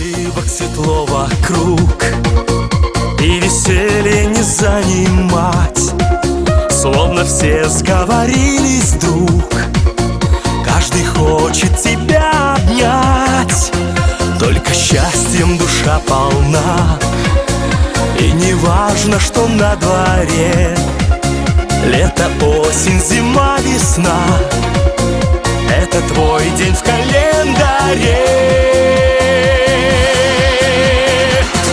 ошибок светло вокруг, и веселье не занимать. Словно все сговорились вдруг, каждый хочет тебя обнять. Только счастьем душа полна, и не важно, что на дворе. Лето, осень, зима, весна — это твой день в календаре.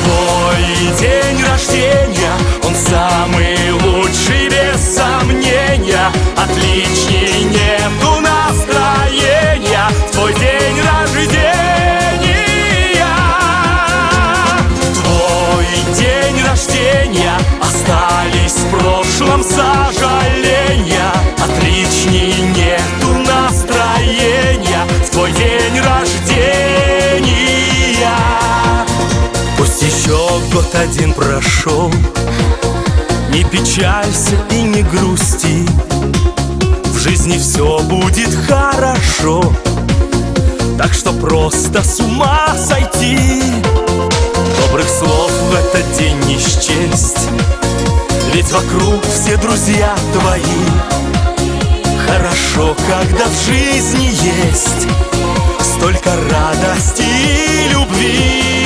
Твой день рождения, он самый лучший, без сомнения. Отличней нету настроения. Твой день рождения. Твой день рождения, остались в прошлом сожаления. Отличней нету настроения. В твой день рождения. Пусть еще год один прошел, не печалься и не грусти, в жизни все будет хорошо. Так что просто с ума сойти. Добрых слов в этот день не счесть, ведь вокруг все друзья твои. Хорошо, когда в жизни есть столько радости и любви.